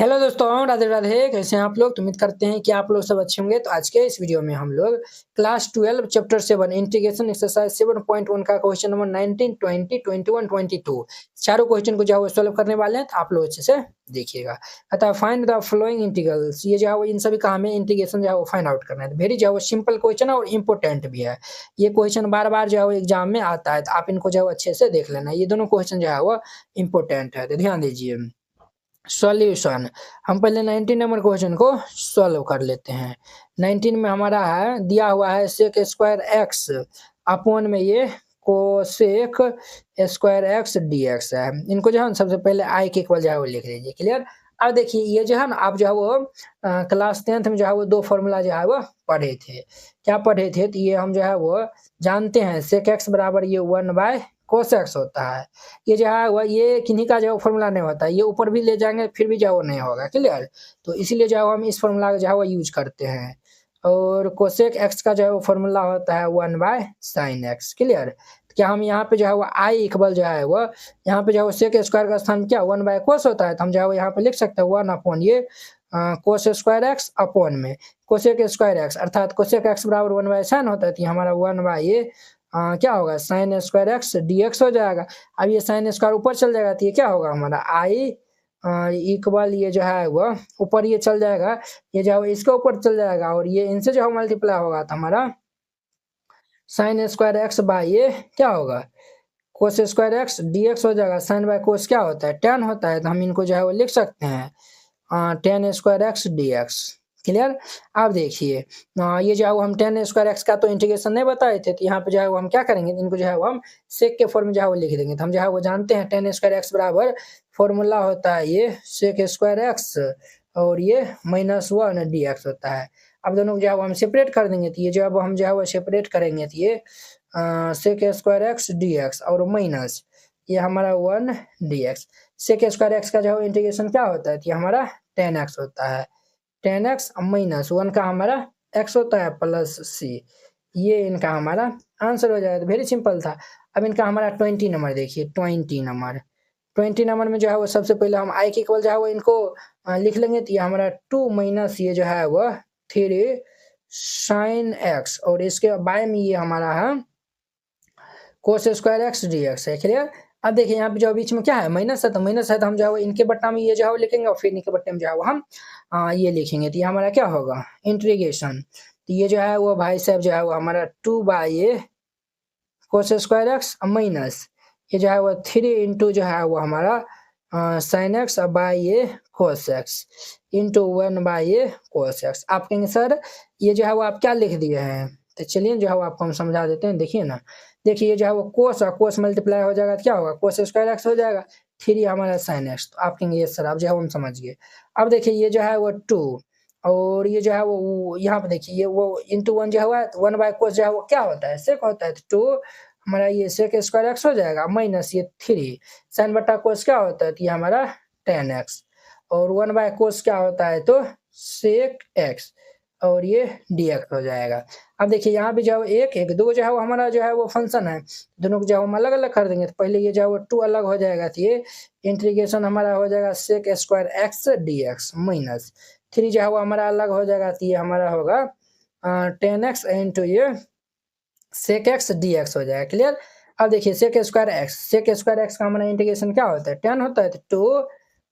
Hello दोस्तों, राधे राधे। कैसे हैं आप लोग? तो उम्मीद करते हैं कि आप लोग सब अच्छे होंगे। तो आज के इस वीडियो में हम लोग क्लास 12 चैप्टर 7 इंटीग्रेशन एक्सरसाइज 7.1 का क्वेश्चन नंबर 19, 20, 21, 22 चारों क्वेश्चन को जो है वो सॉल्व करने वाले हैं। तो आप लोग अच्छे से देखिएगा। अतः फाइंड द फॉलोइंग इंटीग्रल्स, ये जो है वो इन सभी का हमें इंटीग्रेशन जो है वो फाइंड आउट करना है। वेरी जो है वो सिंपल क्वेश्चन है और इम्पोर्टेंट भी है। ये क्वेश्चन बार बार जो है वो एग्जाम में आता है, तो आप इनको जो है वो अच्छे से देख लेना। ये दोनों क्वेश्चन जो है वो इम्पोर्टेंट है, तो ध्यान दीजिए। सॉल्यूशन, हम पहले 19 नंबर क्वेश्चन को सॉल्व कर लेते हैं। 19 में हमारा है दिया हुआ है सेक स्क्वायर एक्स अपॉन में ये cosec square X D x है। इनको जो है सबसे पहले आई के इक्वल जो है वो लिख लीजिए। क्लियर। अब देखिए ये जो है ना, आप जो है वो क्लास 10th में जो है वो दो फॉर्मूला जो है वो पढ़े थे। क्या पढ़े थे? तो ये हम जो है वो जानते हैं सेक एक्स बराबर ये 1 कोस एक्स होता है। ये जो है वो ये किन्हीं का जो फॉर्मूला नहीं होता है, ये ऊपर भी ले जाएंगे फिर भी जो वो नहीं होगा। क्लियर। तो इसीलिए जो है हम इस फॉर्मूला का जो है वो यूज करते हैं। और कोसेक एक्स का जो है वो फॉर्मूला होता है 1/sin एक्स। क्लियर। क्या हम यहाँ पे जो है वो आई इक्वल जो है वो यहाँ पे जो है वो सेक स्क्वायर का स्थान क्या 1/कोस होता है, तो हम जो है वो यहाँ पे लिख सकते हैं 1 अपॉन ये कोस स्क्वायर एक्स अपॉन में कोसेक स्क्वायर एक्स, अर्थात कोसेक एक्स बराबर 1/sin होता है, तो हमारा 1 ये क्या होगा sine square X D x हो जाएगा। अब ये साइन स्क्वायर ऊपर चल जाएगा तो ये क्या होगा हमारा आई इक्वल ये जो है वो ऊपर ये चल जाएगा, ये जो है इसके ऊपर चल जाएगा और ये इनसे जो है मल्टीप्लाई होगा तो हमारा साइन स्क्वायर एक्स बाई ये क्या होगा cos square X D x हो जाएगा। साइन बाय कोस क्या होता है? टेन होता है, तो हम इनको जो है वो लिख सकते हैं ten square X D x. Clear. अब देखिए ये जो है वो हम टेन स्क्वायर एक्स का तो इंटीग्रेशन नहीं बताए थे, तो यहाँ पे जो है वो हम क्या करेंगे, इनको जो है वो हम सेक के फॉर्म में जो है वो लिख देंगे। तो हम जो है वो जानते हैं टेन स्क्वायर एक्स बराबर फॉर्मूला होता है ये सेक स्क्वायर एक्स और ये -1 डी एक्स होता है। अब दोनों को जो है वो हम सेपरेट कर देंगे, तो ये जो है वो हम जो है वो सेपरेट करेंगे तो ये sec square X D X और माइनस ये हमारा 1 D X. Sec square X का जो है इंटीग्रेशन क्या होता है, तो ये हमारा 10x होता है। 10x -1 का हमारा x होता है प्लस c। ये इनका हमारा आंसर हो जाएगा। तो वेरी सिंपल था। अब इनका हमारा 20 नंबर देखिए। 20 नंबर में जो है वो सबसे पहले हम आई के इक्वल जो है वो इनको लिख लेंगे, तो ये हमारा 2 माइनस ये जो है वो 3 साइन एक्स और इसके बाय में ये हमारा है cos square X D x है। क्लियर। अब देखिए यहाँ पे जो बीच में क्या है माइनस है, तो माइनस है तो हम जो है इनके बट्टा में ये जो है लिखेंगे और फिर इनके बट्टे में जो है हम ये लिखेंगे, तो ये हमारा क्या होगा इंटीग्रेशन। तो ये जो है वो भाई साहब जो है वो हमारा 2 कोस स्क्वायर एक्स माइनस ये जो है वो 3 इंटू जो है वो हमारा साइन एक्स बाय ये कोस एक्स इंटू 1 ये कोस एक्स। आप कहेंगे सर ये जो है वो आप क्या लिख दिए हैं, तो चलिए जो है वो आपको हम समझा देते हैं। देखिए ना, देखिए ये जो है वो कोस और कोस मल्टीप्लाई हो जाएगा तो क्या होगा कोस स्क्वायर एक्स हो जाएगा 3 हमारा साइन एक्स। तो आप कहेंगे ये सर आप जो है वो हम समझ गए। अब देखिए ये जो है वो 2 और ये जो है वो यहाँ पे देखिए ये वो इंटू 1 जो है 1/कोस जो है वो क्या होता है सेक होता है, तो 2 हमारा ये सेक स्क्वायर एक्स हो जाएगा माइनस ये 3 साइन बटा कोस क्या होता है, तो ये हमारा 10x और 1/कोस क्या होता है तो सेक एक्स और ये dx हो जाएगा। अब देखिए यहाँ पे जो है एक एक दो जो है वो हमारा जो है वो फंक्शन है, दोनों को जो है हम अलग अलग कर देंगे। तो पहले ये जो है वो 2 अलग हो जाएगा, तो ये इंटीग्रेशन हमारा हो जाएगा sec square X D X minus 3 जो है वो हमारा अलग हो जाएगा, तो ये हमारा होगा 10x इंटू ये सेक एक्स डी एक्स हो जाएगा। क्लियर। अब देखिए सेक स्क्वायर एक्स का हमारा इंटीग्रेशन क्या होता है 10 होता है, तो 2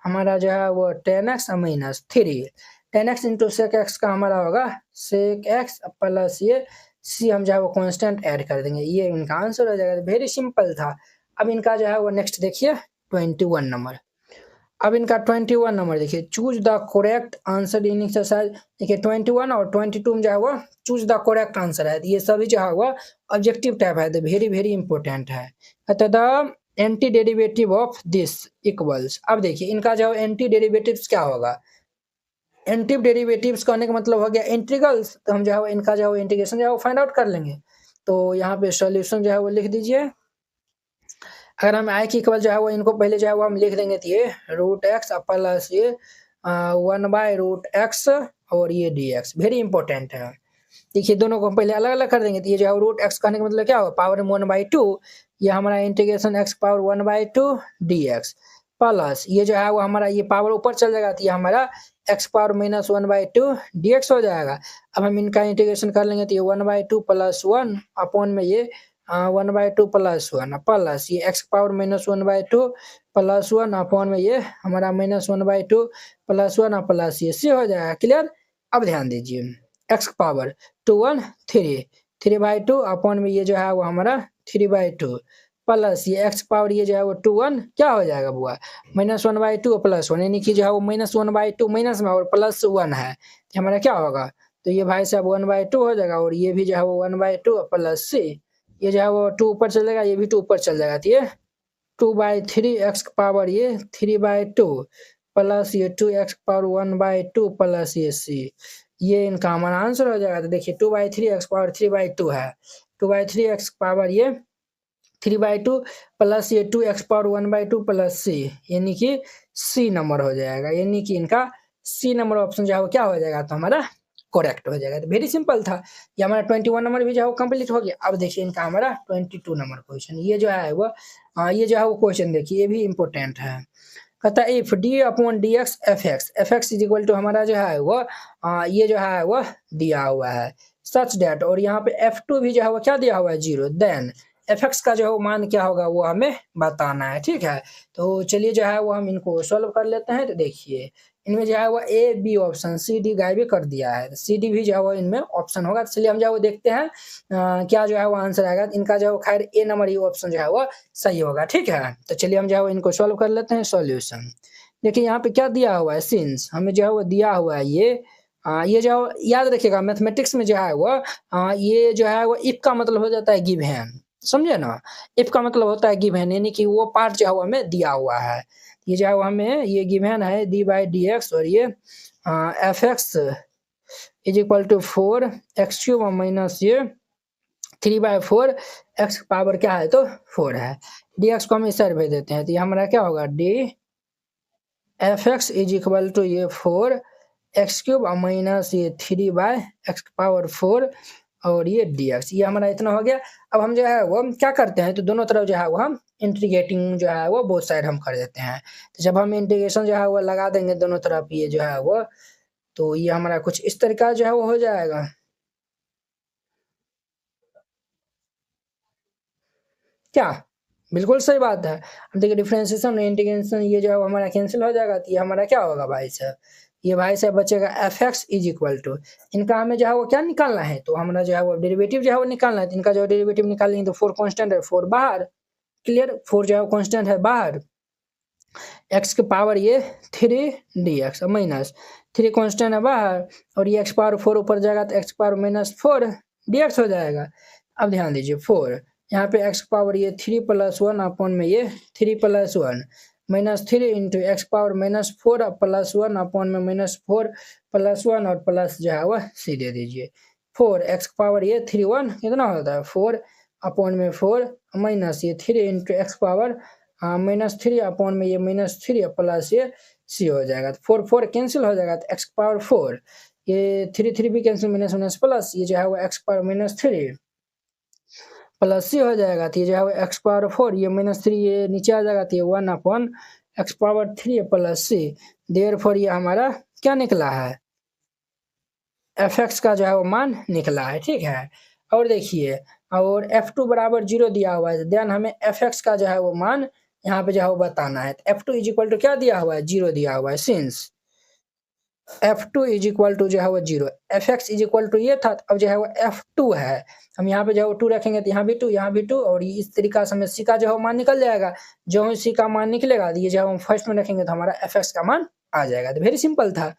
हमारा जो है वो 10x minus 3 10x into sec x का हमारा होगा सेक एक्स प्लस ये सी हम जो है वो कांस्टेंट ऐड कर देंगे, ये इनका आंसर हो जाएगा। वेरी सिंपल था। अब इनका जो है वो नेक्स्ट देखिए 21 नंबर। अब इनका 21 नंबर देखिए choose the correct answer in exercise. देखिए 21 और 22 में जो है वो चूज द करेक्ट आंसर है, ये सभी जो है वो ऑब्जेक्टिव टाइप है, वेरी वेरी इंपॉर्टेंट है। अतः the anti derivative of this equals. अब देखिए इनका जो एंटी डेरिवेटिव्स क्या होगा, एंटी डेरिवेटिव्स कहने का मतलब हो गया इंटीग्रल्स, तो हम जो है इनका जो इंटीग्रेशन जो है वो फाइंड आउट कर लेंगे। तो यहाँ पे सॉल्यूशन जो है वो लिख दीजिए। अगर हम आई की इक्वल जो है वो इनको पहले जो है वो हम लिख देंगे, तो ये √x प्लस ये 1/√x और ये dx वेरी इंपॉर्टेंट है। देखिए दोनों को हम पहले अलग अलग कर देंगे, तो ये जो है √x कहने का मतलब क्या होगा पावर 1/2, ये हमारा integration x power 1/2 dx plus ये जो है वो हमारा ये पावर ऊपर चल जाएगा तो ये हमारा x पावर माइनस 1/2 dx हो जाएगा। अब हम इनका इंटीग्रेशन कर लेंगे तो ये 1/2 प्लस 1 अपॉन में ये 1/2 प्लस 1 प्लस ये x power minus 1/2 plus 1 upon में ये हमारा माइनस 1/2 प्लस 1 प्लस ये c हो जाएगा। क्लियर। अब ध्यान दीजिए x पावर 2 1 3 3/2 अपॉन में ये जो है वो हमारा 3/2 प्लस ये x पावर ये जो है वो 2 1 क्या हो जाएगा बुआ माइनस 1/2 प्लस 1 यानी कि जो है वो माइनस 1/2 माइनस में और प्लस 1 है तो हमारा क्या होगा तो ये भाई साहब 1/2 हो जाएगा और ये भी जो है वो 1/2 प्लस c ये जो है वो 2 ऊपर चल जाएगा ये भी 2 ऊपर चल जाएगा तो ये 2/3 x पावर ये 3/2 प्लस ये 2x पावर 1/2 प्लस ये c ये इनका हमारा आंसर हो जाएगा। तो देखिए 2/3 x पावर 3/2 है 2/3 x पावर ये 3/2 प्लस ये 2x पावर 1/2 प्लस c यानी कि c नंबर हो जाएगा। यानी कि इनका c नंबर ऑप्शन जो है वो क्या हो जाएगा तो हमारा करेक्ट हो जाएगा। तो वेरी सिंपल था ये हमारा 21 नंबर भी जो है वो कंप्लीट हो गया। अब देखिए इनका हमारा 22 नंबर क्वेश्चन ये जो है वो ये जो है वो क्वेश्चन देखिए ये भी इम्पोर्टेंट है। कहता है if D upon D X F X is equal to हमारा जो है वो ये जो है वो दिया हुआ है सच डेट और यहाँ पे f2 भी जो है वो क्या दिया हुआ है 0 देन fx का जो है वो मान क्या होगा वो हमें बताना है। ठीक है तो चलिए जो है वो हम इनको सॉल्व कर लेते हैं। तो देखिए इनमें जो है वो A B option C D गायब कर दिया है सी डी भी जो है वो इनमें ऑप्शन होगा। चलिए हम जो है वो देखते हैं क्या जो है वो आंसर आएगा। इनका जो है खैर ए नंबर ये ऑप्शन जो है वो सही होगा। ठीक है तो चलिए हम जो है वो इनको सॉल्व कर लेते हैं। सॉल्यूशन देखिए यहाँ पे क्या दिया हुआ है सिंस हमें जो है वो दिया हुआ है ये जो याद रखिएगा मैथमेटिक्स में जो है वो ये जो है वो इफ का मतलब हो जाता है गिवन समझे ना। इफ का मतलब होता है गिवन यानी कि वो पार्ट जो है वो हमें दिया हुआ है। ये जो है वो हमें ये गिवन है d/dx और ये fx is equal to 4x³ minus ये 3/4 x पावर क्या है तो 4 है। dx को हम इस साइड भेज देते हैं तो ये हमारा क्या होगा d fx is equal to ये 4x³ माइनस ये 3/x पावर 4 और ये dx ये हमारा इतना हो गया। अब हम जो है वो क्या करते हैं तो दोनों तरफ जो है वो हम इंटीग्रेटिंग जो है वो बोथ साइड हम कर देते हैं। तो जब हम इंटीग्रेशन जो है वो लगा देंगे दोनों तरफ ये जो है वो तो ये हमारा कुछ इस तरीका जो है वो हो जाएगा। क्या बिल्कुल सही बात है। अब देखिए डिफरेंशिएशन इंटीग्रेशन ये जो है हमारा कैंसिल हो जाएगा तो ये हमारा क्या होगा भाई साहब ये भाई साहब बचेगा fx इज इक्वल टू इनका हमें जो है वो क्या निकालना है तो हमारा जो है वो डेरिवेटिव जो है वो निकालना है। तो इनका जो डेरिवेटिव निकालेंगे तो 4 कांस्टेंट है 4 बाहर क्लियर 4 जो है कांस्टेंट है बाहर x के पावर ये 3 dx माइनस 3 कांस्टेंट है बाहर और ये x पावर 4 ऊपर जाएगा तो x पावर माइनस 4 dx हो जाएगा। अब ध्यान दीजिए 4 यहाँ पे x पावर ये 3 प्लस 1 अपॉन में ये 3 plus 1 minus 3 into x power minus 4 plus 1 upon में माइनस 4 प्लस 1 और प्लस जो है वह सी दे दीजिए 4 एक्स पावर ये 3 1 कितना होता है 4 अपॉन में 4 माइनस ये 3 into x power minus 3 upon में ये माइनस 3 प्लस ये सी हो जाएगा तो 4 4 कैंसिल हो जाएगा तो एक्स पावर 4 ये 3 3 भी कैंसिल माइनस माइनस प्लस ये जो है वो एक्स पावर माइनस 3 प्लस सी हो जाएगा तो ये जो है एक्स पावर 4 ये माइनस 3 ये नीचे आ जाएगा तो ये 1 अपॉन एक्स पावर 3 प्लस सी देयरफॉर ये हमारा क्या निकला है एफ एक्स का जो है वो मान निकला है। ठीक है और देखिए और f2 बराबर 0 दिया हुआ है देन हमें fx का जो है वो मान यहाँ पे जो है वो बताना है। f2 इज इक्वल टू क्या दिया हुआ है 0 दिया हुआ है since f2 is equal to जो है वो 0 fx इज इक्वल टू ये था अब जो है वो f2 है हम यहाँ पे जो है वो 2 रखेंगे तो यहाँ भी 2 यहाँ भी 2 और इस तरीका से हमें c का जो है वो मान निकल जाएगा। जो है c का मान निकलेगा ये जो है हम फर्स्ट में रखेंगे तो हमारा fx का मान आ जाएगा। तो वेरी सिंपल था।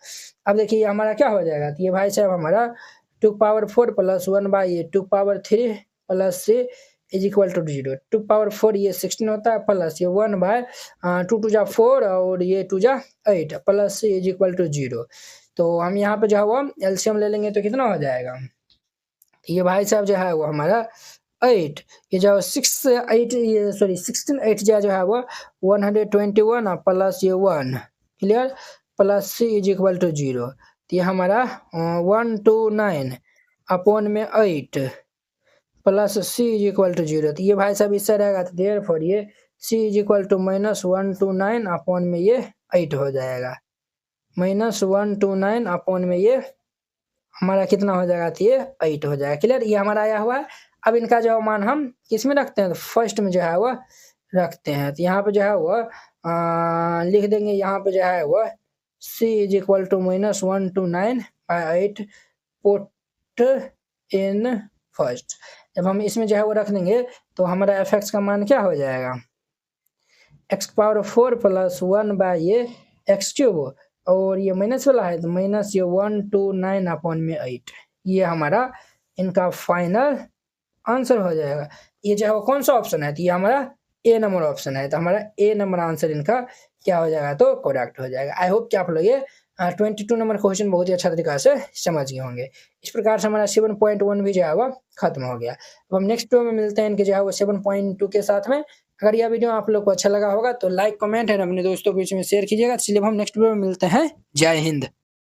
अब देखिए हमारा क्या हो जाएगा तो ये भाई साहब हमारा 2 power 4 plus 1 by 2 power 3 plus 3 is equal to 0 2 power 4 ये 16 होता है प्लस ये 1 बाय 2 2 जा 4 और ये 2 जा 8 plus C is equal to 0। तो हम यहाँ पे जो है वो एलसीएम ले लेंगे तो कितना हो जाएगा ये भाई साहब जो है वो हमारा 8 ये जो 6 8 ये सॉरी 16 8 जो है वो 121 प्लस ये 1 clear plus C is equal to 0 तो ये हमारा 129 अपॉन में 8 plus C is equal to 0 तो ये भाई साहब इससे रहेगा तो देयरफॉर ये सी इज इक्वल टू -129 अपॉन में ये 8 हो जाएगा। -129 अपॉन में ये हमारा कितना हो जाएगा, तो ये 8 हो जाएगा। क्लियर, ये हमारा आया हुआ है। अब इनका जो मान हम किस में रखते हैं, तो फर्स्ट में जो है वह रखते हैं। तो यहाँ पे जो है वह लिख देंगे, यहाँ पे जो है वह c is equal to -129/8 put in first. जब हम इसमें जो है वो रख देंगे तो हमारा f(x) का मान क्या हो जाएगा, x⁴ + 1 ये x³ और ये माइनस वाला है तो माइनस ये 129 अपॉन में 8, ये हमारा इनका फाइनल आंसर हो जाएगा। ये जो है वो कौन सा ऑप्शन है, तो ये हमारा ए नंबर ऑप्शन है। तो हमारा ए नंबर आंसर इनका क्या हो जाएगा, तो करेक्ट हो जाएगा। आई होप कि आप लोग ये 22 नंबर क्वेश्चन बहुत ही अच्छा तरीका से समझ गए होंगे। इस प्रकार से हमारा 7.1 भी जो है वो खत्म हो गया। अब हम नेक्स्ट वीडियो में मिलते हैं इनके जो है वो 7.2 के साथ में। अगर यह वीडियो आप लोग को अच्छा लगा होगा तो लाइक, कमेंट एंड अपने दोस्तों के बीच में शेयर कीजिएगा। चलिए हम नेक्स्ट वीडियो में मिलते हैं। जय हिंद।